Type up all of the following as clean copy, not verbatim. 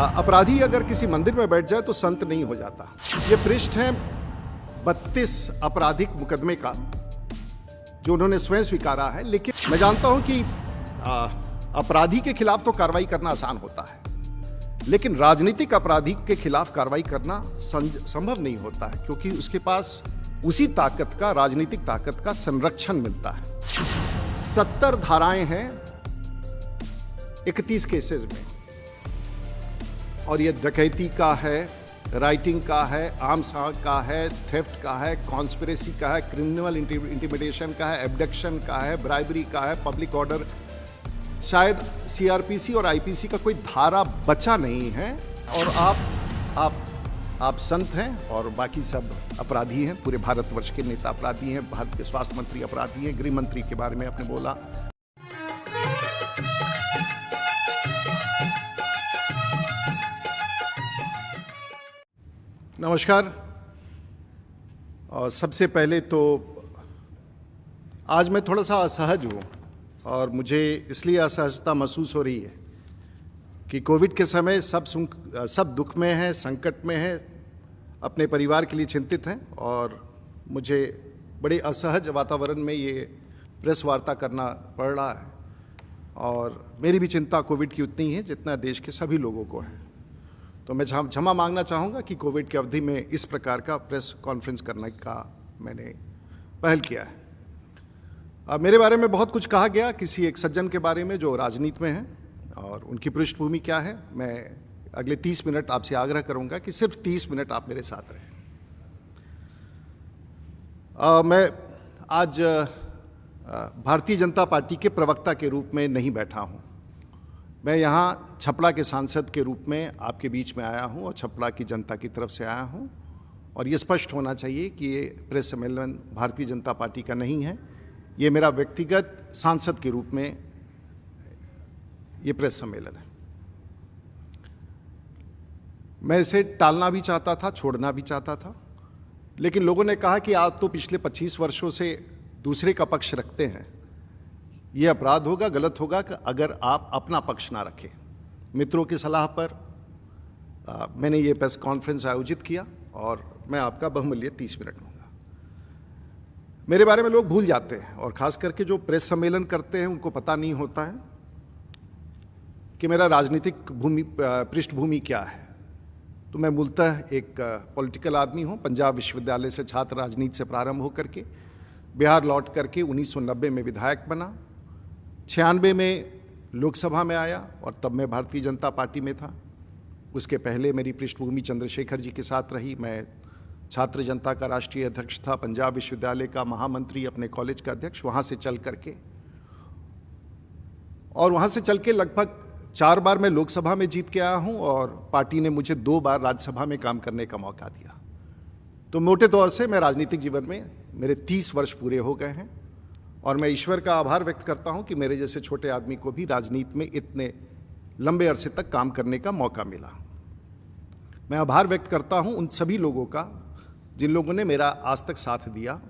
अपराधी अगर किसी मंदिर में बैठ जाए तो संत नहीं हो जाता। ये पृष्ठ है 32 आपराधिक मुकदमे का जो उन्होंने स्वयं स्वीकारा है। लेकिन मैं जानता हूं कि अपराधी के खिलाफ तो कार्रवाई करना आसान होता है, लेकिन राजनीतिक अपराधी के खिलाफ कार्रवाई करना संभव नहीं होता है, क्योंकि उसके पास उसी ताकत का, राजनीतिक ताकत का संरक्षण मिलता है। 70 धाराएं हैं 31 केसेस में, और ये डकैती का है, राइटिंग का है, आर्म्स का है, थेफ्ट का है, कॉन्स्पिरेसी का है, क्रिमिनल इंटिमिडेशन का है, एब्डक्शन का है, ब्राइबरी का है, पब्लिक ऑर्डर। शायद सीआरपीसी और आईपीसी का कोई धारा बचा नहीं है। और आप संत हैं और बाकी सब अपराधी हैं। पूरे भारतवर्ष के नेता अपराधी हैं। भारत के स्वास्थ्य मंत्री अपराधी हैं। गृह मंत्री के बारे में आपने बोला। नमस्कार। और सबसे पहले तो आज मैं थोड़ा सा असहज हूँ, और मुझे इसलिए असहजता महसूस हो रही है कि कोविड के समय सब दुख में हैं, संकट में हैं, अपने परिवार के लिए चिंतित हैं, और मुझे बड़े असहज वातावरण में ये प्रेस वार्ता करना पड़ रहा है। और मेरी भी चिंता कोविड की उतनी है जितना देश के सभी लोगों को है। तो मैं क्षमा मांगना चाहूँगा कि कोविड की अवधि में इस प्रकार का प्रेस कॉन्फ्रेंस करने का मैंने पहल किया है। मेरे बारे में बहुत कुछ कहा गया, किसी एक सज्जन के बारे में जो राजनीति में हैं, और उनकी पृष्ठभूमि क्या है। मैं अगले 30 मिनट आपसे आग्रह करूंगा कि सिर्फ 30 मिनट आप मेरे साथ रहें। मैं आज भारतीय जनता पार्टी के प्रवक्ता के रूप में नहीं बैठा हूं। मैं यहाँ छपरा के सांसद के रूप में आपके बीच में आया हूं, और छपरा की जनता की तरफ से आया हूं। और ये स्पष्ट होना चाहिए कि ये प्रेस सम्मेलन भारतीय जनता पार्टी का नहीं है। ये मेरा व्यक्तिगत सांसद के रूप में ये प्रेस सम्मेलन है। मैं इसे टालना भी चाहता था, छोड़ना भी चाहता था, लेकिन लोगों ने कहा कि आप तो पिछले 25 वर्षों से दूसरे का पक्ष रखते हैं। ये अपराध होगा, गलत होगा कि अगर आप अपना पक्ष ना रखें। मित्रों की सलाह पर मैंने ये प्रेस कॉन्फ्रेंस आयोजित किया, और मैं आपका बहुमूल्य 30 मिनट लूँगा। मेरे बारे में लोग भूल जाते हैं, और ख़ास करके जो प्रेस सम्मेलन करते हैं उनको पता नहीं होता है कि मेरा राजनीतिक पृष्ठभूमि क्या है। तो मैं मूलतः एक पॉलिटिकल आदमी हूँ। पंजाब विश्वविद्यालय से छात्र राजनीति से प्रारंभ होकर के बिहार लौट करके 1990 में विधायक बना, 96 में लोकसभा में आया, और तब मैं भारतीय जनता पार्टी में था। उसके पहले मेरी पृष्ठभूमि चंद्रशेखर जी के साथ रही। मैं छात्र जनता का राष्ट्रीय अध्यक्ष था, पंजाब विश्वविद्यालय का महामंत्री, अपने कॉलेज का अध्यक्ष। वहाँ से चल के लगभग 4 बार मैं लोकसभा में जीत के आया हूँ, और पार्टी ने मुझे 2 बार राज्यसभा में काम करने का मौका दिया। तो मोटे तौर से मैं राजनीतिक जीवन में मेरे 30 वर्ष पूरे हो गए हैं, और मैं ईश्वर का आभार व्यक्त करता हूँ कि मेरे जैसे छोटे आदमी को भी राजनीति में इतने लंबे अरसे तक काम करने का मौका मिला। मैं आभार व्यक्त करता हूँ उन सभी लोगों का जिन लोगों ने मेरा आज तक साथ दिया,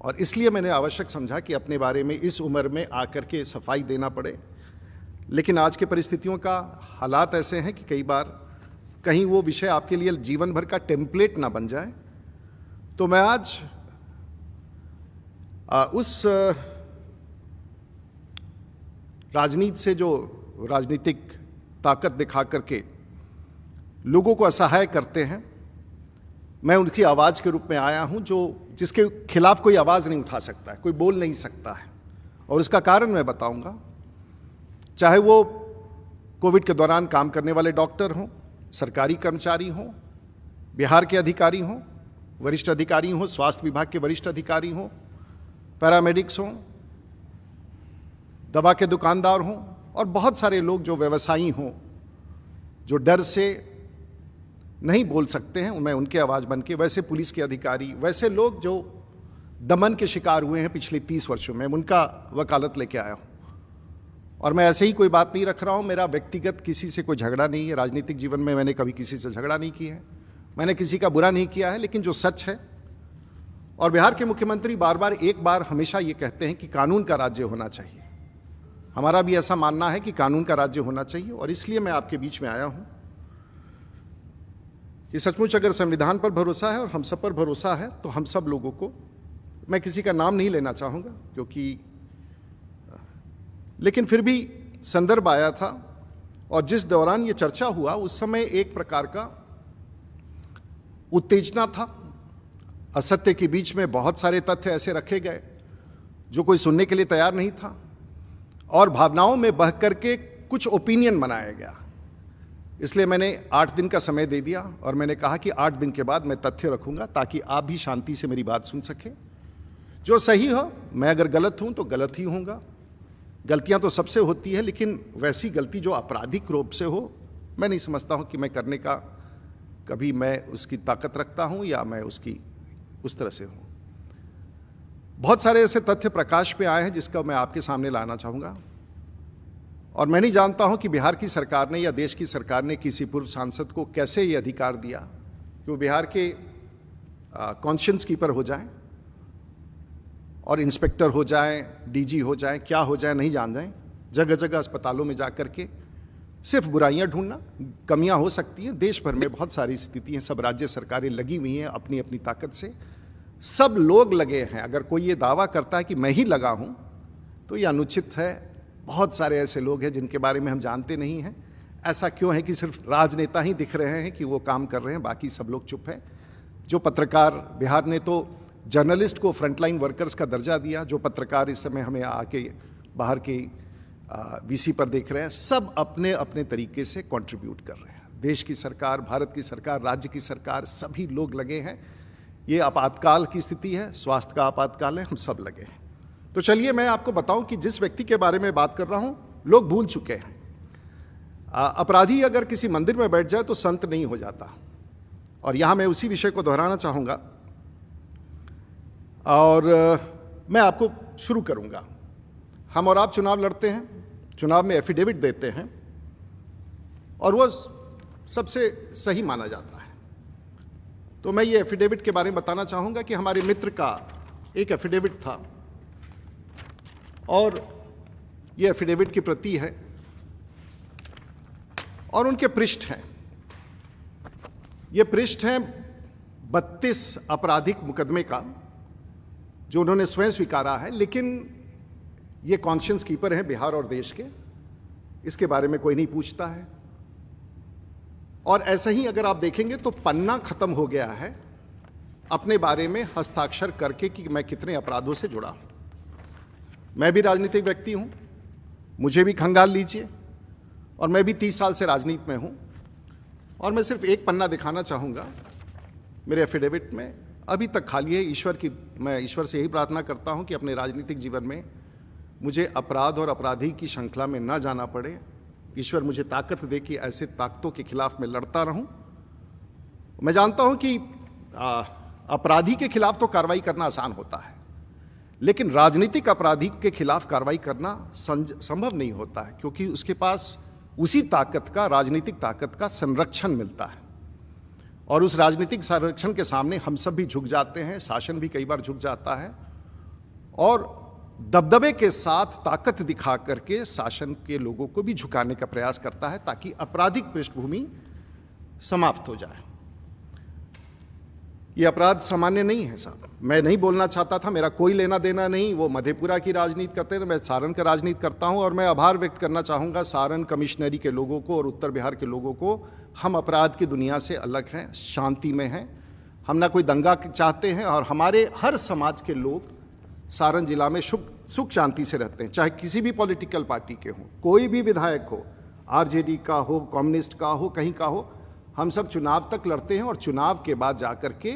और इसलिए मैंने आवश्यक समझा कि अपने बारे में इस उम्र में आकर के सफाई देना पड़े। लेकिन आज के परिस्थितियों का हालात ऐसे हैं कि कई बार कहीं वो विषय आपके लिए जीवन भर का टेम्पलेट ना बन जाए। तो मैं आज उस राजनीति से जो राजनीतिक ताकत दिखा करके लोगों को असहाय करते हैं, मैं उनकी आवाज़ के रूप में आया हूं, जिसके खिलाफ कोई आवाज़ नहीं उठा सकता है, कोई बोल नहीं सकता है। और उसका कारण मैं बताऊंगा। चाहे वो कोविड के दौरान काम करने वाले डॉक्टर हों, सरकारी कर्मचारी हों, बिहार के अधिकारी हों, वरिष्ठ अधिकारी हों, स्वास्थ्य विभाग के वरिष्ठ अधिकारी हों, पैरामेडिक्स हों, दवा के दुकानदार हों, और बहुत सारे लोग जो व्यवसायी हों, जो डर से नहीं बोल सकते हैं, मैं उनकी आवाज़ बन के, वैसे पुलिस के अधिकारी, वैसे लोग जो दमन के शिकार हुए हैं पिछले 30 वर्षों में, उनका वकालत लेके आया हूँ। और मैं ऐसे ही कोई बात नहीं रख रहा हूँ। मेरा व्यक्तिगत किसी से कोई झगड़ा नहीं है। राजनीतिक जीवन में मैंने कभी किसी से झगड़ा नहीं किया है, मैंने किसी का बुरा नहीं किया है। लेकिन जो सच है, और बिहार के मुख्यमंत्री एक बार हमेशा ये कहते हैं कि कानून का राज्य होना चाहिए। हमारा भी ऐसा मानना है कि कानून का राज्य होना चाहिए, और इसलिए मैं आपके बीच में आया हूँ। कि सचमुच अगर संविधान पर भरोसा है और हम सब पर भरोसा है तो हम सब लोगों को, मैं किसी का नाम नहीं लेना चाहूँगा क्योंकि, लेकिन फिर भी संदर्भ आया था और जिस दौरान ये चर्चा हुआ उस समय एक प्रकार का उत्तेजना था। असत्य के बीच में बहुत सारे तथ्य ऐसे रखे गए जो कोई सुनने के लिए तैयार नहीं था और भावनाओं में बह करके कुछ ओपिनियन बनाया गया। इसलिए मैंने 8 दिन का समय दे दिया और मैंने कहा कि 8 दिन के बाद मैं तथ्य रखूंगा ताकि आप भी शांति से मेरी बात सुन सकें। जो सही हो, मैं अगर गलत हूं तो गलत ही होऊंगा। गलतियां तो सबसे होती है, लेकिन वैसी गलती जो आपराधिक रूप से हो, मैं नहीं समझता हूं कि मैं करने का कभी मैं उसकी ताकत रखता हूं या मैं उसकी उस तरह से हूं। बहुत सारे ऐसे तथ्य प्रकाश पे आए हैं जिसका मैं आपके सामने लाना चाहूंगा और मैं नहीं जानता हूं कि बिहार की सरकार ने या देश की सरकार ने किसी पूर्व सांसद को कैसे ये अधिकार दिया कि वो बिहार के कॉन्शियंस कीपर हो जाएं और इंस्पेक्टर हो जाएं, डीजी हो जाएं, क्या हो जाएं नहीं जान जाएं, जगह जगह अस्पतालों में जा करके सिर्फ बुराइयां ढूंढना। कमियां हो सकती हैं, देश भर में बहुत सारी स्थिति हैं, सब राज्य सरकारें लगी हुई हैं अपनी अपनी ताकत से, सब लोग लगे हैं। अगर कोई ये दावा करता है कि मैं ही लगा हूं तो ये अनुचित है। बहुत सारे ऐसे लोग हैं जिनके बारे में हम जानते नहीं हैं। ऐसा क्यों है कि सिर्फ राजनेता ही दिख रहे हैं कि वो काम कर रहे हैं, बाकी सब लोग चुप हैं। जो पत्रकार, बिहार ने तो जर्नलिस्ट को फ्रंटलाइन वर्कर्स का दर्जा दिया, जो पत्रकार इस समय हमें आके बाहर के वीसी पर देख रहे हैं, सब अपने अपने तरीके से कंट्रीब्यूट कर रहे हैं। देश की सरकार, भारत की सरकार, राज्य की सरकार, सभी लोग लगे हैं। ये आपातकाल की स्थिति है, स्वास्थ्य का आपातकाल है, हम सब लगे हैं। तो चलिए मैं आपको बताऊं कि जिस व्यक्ति के बारे में बात कर रहा हूं लोग भूल चुके हैं। अपराधी अगर किसी मंदिर में बैठ जाए तो संत नहीं हो जाता, और यहां मैं उसी विषय को दोहराना चाहूंगा और मैं आपको शुरू करूंगा। हम और आप चुनाव लड़ते हैं, चुनाव में एफिडेविट देते हैं और वो सबसे सही माना जाता है। तो मैं ये एफिडेविट के बारे में बताना चाहूंगा कि हमारे मित्र का एक एफिडेविट था और ये एफिडेविट की प्रति है और उनके पृष्ठ हैं। ये पृष्ठ हैं 32 आपराधिक मुकदमे का जो उन्होंने स्वयं स्वीकारा है, लेकिन ये कॉन्शियंस कीपर हैं बिहार और देश के, इसके बारे में कोई नहीं पूछता है। और ऐसा ही अगर आप देखेंगे तो पन्ना खत्म हो गया है अपने बारे में हस्ताक्षर करके कि मैं कितने अपराधों से जुड़ा हूं। मैं भी राजनीतिक व्यक्ति हूं, मुझे भी खंगाल लीजिए, और मैं भी 30 साल से राजनीति में हूं। और मैं सिर्फ एक पन्ना दिखाना चाहूँगा मेरे एफिडेविट में, अभी तक खाली है। मैं ईश्वर से यही प्रार्थना करता हूं कि अपने राजनीतिक जीवन में मुझे अपराध और अपराधी की श्रृंखला में ना जाना पड़े। ईश्वर मुझे ताकत दे कि ऐसे ताकतों के खिलाफ मैं लड़ता रहूं। मैं जानता हूं कि अपराधी के खिलाफ तो कार्रवाई करना आसान होता है, लेकिन राजनीतिक अपराधी के खिलाफ कार्रवाई करना संभव नहीं होता है, क्योंकि उसके पास उसी ताकत का, राजनीतिक ताकत का संरक्षण मिलता है। और उस राजनीतिक संरक्षण के सामने हम सब भी झुक जाते हैं, शासन भी कई बार झुक जाता है और दबदबे के साथ ताकत दिखा करके शासन के लोगों को भी झुकाने का प्रयास करता है ताकि आपराधिक पृष्ठभूमि समाप्त हो जाए। ये अपराध सामान्य नहीं है साहब। मैं नहीं बोलना चाहता था, मेरा कोई लेना देना नहीं। वो मधेपुरा की राजनीति करते हैं, मैं सारण का राजनीति करता हूं। और मैं आभार व्यक्त करना चाहूँगा सारण कमिश्नरी के लोगों को और उत्तर बिहार के लोगों को। हम अपराध की दुनिया से अलग हैं, शांति में हैं, हम ना कोई दंगा चाहते हैं और हमारे हर समाज के लोग सारण जिला में सुख शांति से रहते हैं, चाहे किसी भी पॉलिटिकल पार्टी के हों, कोई भी विधायक हो, आरजेडी का हो, कम्युनिस्ट का हो, कहीं का हो। हम सब चुनाव तक लड़ते हैं और चुनाव के बाद जाकर के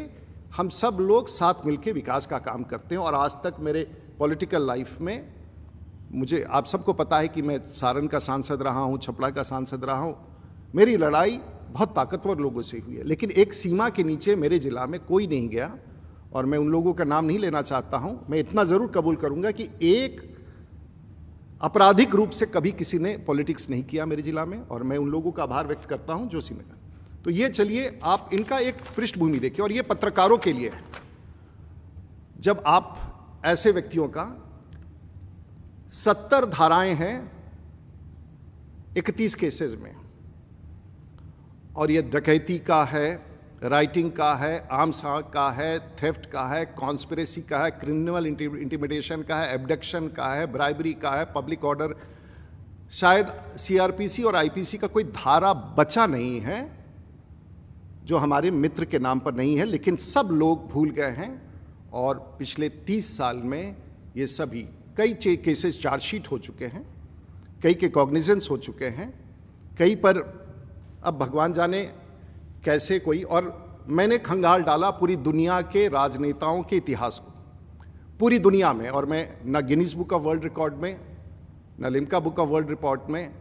हम सब लोग साथ मिलकर विकास का काम करते हैं। और आज तक मेरे पॉलिटिकल लाइफ में मुझे, आप सबको पता है कि मैं सारण का सांसद रहा हूँ, छपरा का सांसद रहा हूँ। मेरी लड़ाई बहुत ताकतवर लोगों से हुई है, लेकिन एक सीमा के नीचे मेरे जिला में कोई नहीं गया और मैं उन लोगों का नाम नहीं लेना चाहता हूं। मैं इतना जरूर कबूल करूंगा कि एक आपराधिक रूप से कभी किसी ने पॉलिटिक्स नहीं किया मेरे जिला में, और मैं उन लोगों का आभार व्यक्त करता हूं जो सीमा। तो ये चलिए आप इनका एक पृष्ठभूमि देखिए, और ये पत्रकारों के लिए है। जब आप ऐसे व्यक्तियों का 70 धाराएं हैं 31 केसेस में, और ये डकैती का है, राइटिंग का है, आर्म्स का है, थेफ्ट का है, कॉन्स्पिरेसी का है, क्रिमिनल इंटिमिडेशन का है, एब्डक्शन का है, ब्राइबरी का है, पब्लिक ऑर्डर। शायद सीआरपीसी और आईपीसी का कोई धारा बचा नहीं है जो हमारे मित्र के नाम पर नहीं है, लेकिन सब लोग भूल गए हैं। और पिछले 30 साल में ये सभी कई केसेस चार्जशीट हो चुके हैं, कई के कॉग्निजेंस हो चुके हैं, कई पर अब भगवान जाने कैसे कोई। और मैंने खंगाल डाला पूरी दुनिया के राजनेताओं के इतिहास को, पूरी दुनिया में। और मैं न Guinness book of world record में, न Limca book of world record में,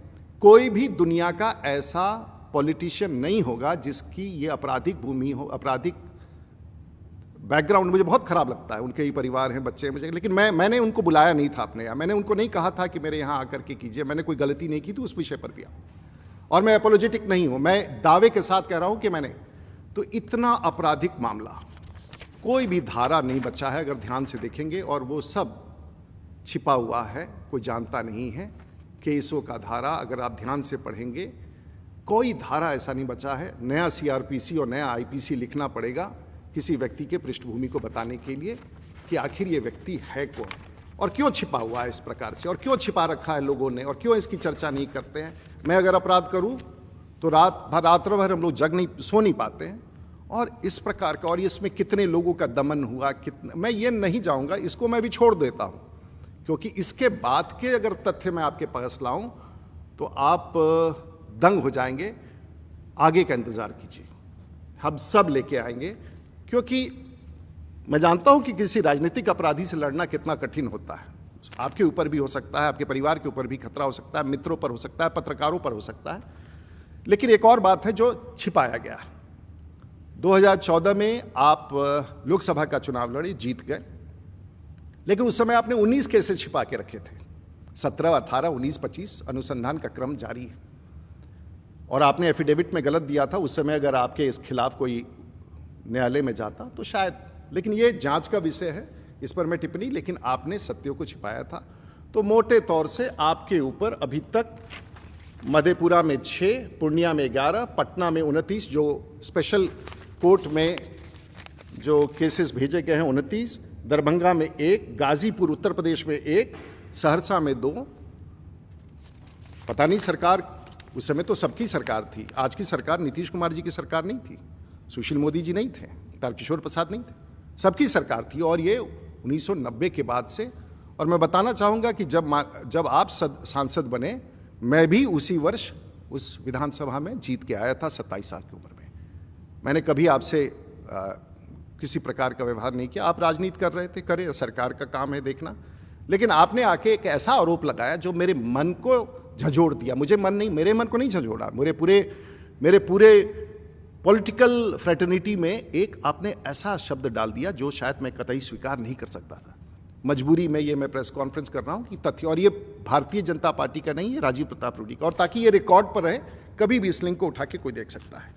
कोई भी दुनिया का ऐसा पॉलिटिशियन नहीं होगा जिसकी ये आपराधिक भूमि हो, आपराधिक बैकग्राउंड। मुझे बहुत खराब लगता है, उनके ही परिवार हैं, बच्चे हैं मुझे, लेकिन मैंने उनको बुलाया नहीं था अपने यहाँ। मैंने उनको नहीं कहा था कि मेरे यहाँ आकर के कीजिए, मैंने कोई गलती नहीं की थी उस विषय पर भी। और मैं एपोलोजेटिक नहीं हूँ, मैं दावे के साथ कह रहा हूँ कि मैंने तो इतना आपराधिक मामला, कोई भी धारा नहीं बचा है अगर ध्यान से देखेंगे, और वो सब छिपा हुआ है, कोई जानता नहीं है। केसों का धारा अगर आप ध्यान से पढ़ेंगे, कोई धारा ऐसा नहीं बचा है। नया सीआरपीसी और नया आईपीसी लिखना पड़ेगा किसी व्यक्ति के पृष्ठभूमि को बताने के लिए कि आखिर ये व्यक्ति है कौन और क्यों छिपा हुआ है इस प्रकार से, और क्यों छिपा रखा है लोगों ने, और क्यों इसकी चर्चा नहीं करते हैं। मैं अगर अपराध करूं तो रात्र भर हम लोग सो नहीं पाते हैं। और इस प्रकार का, और इसमें कितने लोगों का दमन हुआ, कितना, मैं ये नहीं जाऊंगा, इसको मैं भी छोड़ देता हूं, क्योंकि इसके बाद के अगर तथ्य मैं आपके पास लाऊं तो आप दंग हो जाएंगे। आगे का इंतजार कीजिए, हम सब लेके आएंगे, क्योंकि मैं जानता हूं कि किसी राजनीतिक अपराधी से लड़ना कितना कठिन होता है। आपके ऊपर भी हो सकता है, आपके परिवार के ऊपर भी खतरा हो सकता है, मित्रों पर हो सकता है, पत्रकारों पर हो सकता है। लेकिन एक और बात है जो छिपाया गया। 2014 में आप लोकसभा का चुनाव लड़े, जीत गए, लेकिन उस समय आपने 19 केसेस छिपा के रखे थे। 17, 18, 19, 25 अनुसंधान का क्रम जारी है। और आपने एफिडेविट में गलत दिया था उस समय। अगर आपके इस खिलाफ कोई न्यायालय में जाता तो शायद, लेकिन ये जांच का विषय है, इस पर मैं टिप्पणी, लेकिन आपने सत्यों को छिपाया था। तो मोटे तौर से आपके ऊपर अभी तक मधेपुरा में 6, पूर्णिया में 11, पटना में 29, जो स्पेशल कोर्ट में जो केसेस भेजे गए हैं 29, दरभंगा में 1, गाजीपुर उत्तर प्रदेश में 1, सहरसा में 2। पता नहीं, सरकार उस समय तो सबकी सरकार थी। आज की सरकार नीतीश कुमार जी की सरकार नहीं थी, सुशील मोदी जी नहीं थे, तारकिशोर प्रसाद नहीं थे, सबकी सरकार थी। और ये 1990 के बाद से। और मैं बताना चाहूँगा कि जब आप सांसद बने, मैं भी उसी वर्ष उस विधानसभा में जीत के आया था 27 साल की उम्र में। मैंने कभी आपसे किसी प्रकार का व्यवहार नहीं किया। आप राजनीति कर रहे थे, करें, सरकार का काम है देखना। लेकिन आपने आके एक ऐसा आरोप लगाया जो मेरे मन को झंझोड़ दिया। मुझे मन नहीं, मेरे मन को नहीं झंझोड़ा, मेरे पूरे पॉलिटिकल फ्रेटर्निटी में एक आपने ऐसा शब्द डाल दिया जो शायद मैं कतई स्वीकार नहीं कर सकता था। मजबूरी में ये मैं प्रेस कॉन्फ्रेंस कर रहा हूँ कि तथ्य, और ये भारतीय जनता पार्टी का नहीं है, राजीव प्रताप रूडी का, और ताकि ये रिकॉर्ड पर रहे, कभी भी इस लिंक को उठा के कोई देख सकता है।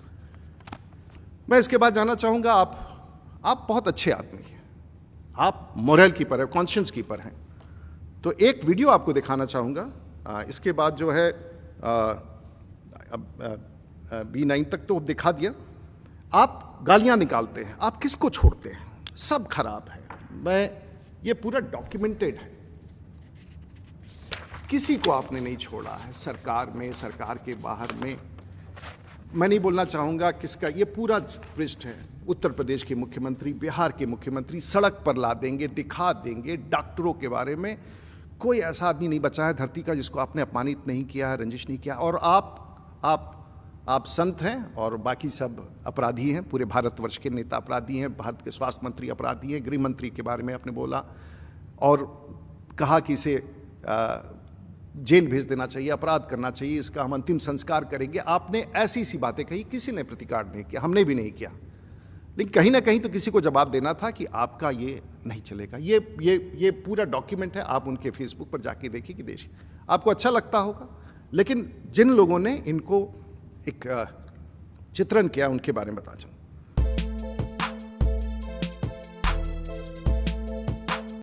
मैं इसके बाद जानना चाहूँगा, आप बहुत अच्छे आदमी हैं, आप मोरल कीपर हैं, कॉन्शियंस कीपर हैं। तो एक वीडियो आपको दिखाना चाहूँगा। इसके बाद जो है B9 तक तो दिखा दिया। आप गालियाँ निकालते हैं, आप किसको छोड़ते हैं? सब खराब है। ये पूरा डॉक्यूमेंटेड है, किसी को आपने नहीं छोड़ा है, सरकार में, सरकार के बाहर में। मैं नहीं बोलना चाहूँगा किसका, ये पूरा पृष्ठ है। उत्तर प्रदेश के मुख्यमंत्री, बिहार के मुख्यमंत्री सड़क पर ला देंगे, दिखा देंगे। डॉक्टरों के बारे में कोई ऐसा आदमी नहीं बचा है धरती का जिसको आपने अपमानित नहीं किया है, रंजिश नहीं किया। और आप संत हैं और बाकी सब अपराधी हैं। पूरे भारतवर्ष के नेता अपराधी हैं। भारत के स्वास्थ्य मंत्री अपराधी हैं। गृह मंत्री के बारे में आपने बोला और कहा कि इसे जेल भेज देना चाहिए, अपराध करना चाहिए, इसका हम अंतिम संस्कार करेंगे। आपने ऐसी सी बातें कही, किसी ने प्रतिकार नहीं किया, हमने भी नहीं किया। लेकिन कहीं ना कहीं तो किसी को जवाब देना था कि आपका ये नहीं चलेगा। ये पूरा डॉक्यूमेंट है, आप उनके फेसबुक पर जाके देखिए कि देखिए, आपको अच्छा लगता होगा। लेकिन जिन लोगों ने इनको एक चित्रण किया उनके बारे में बता चाहूँ।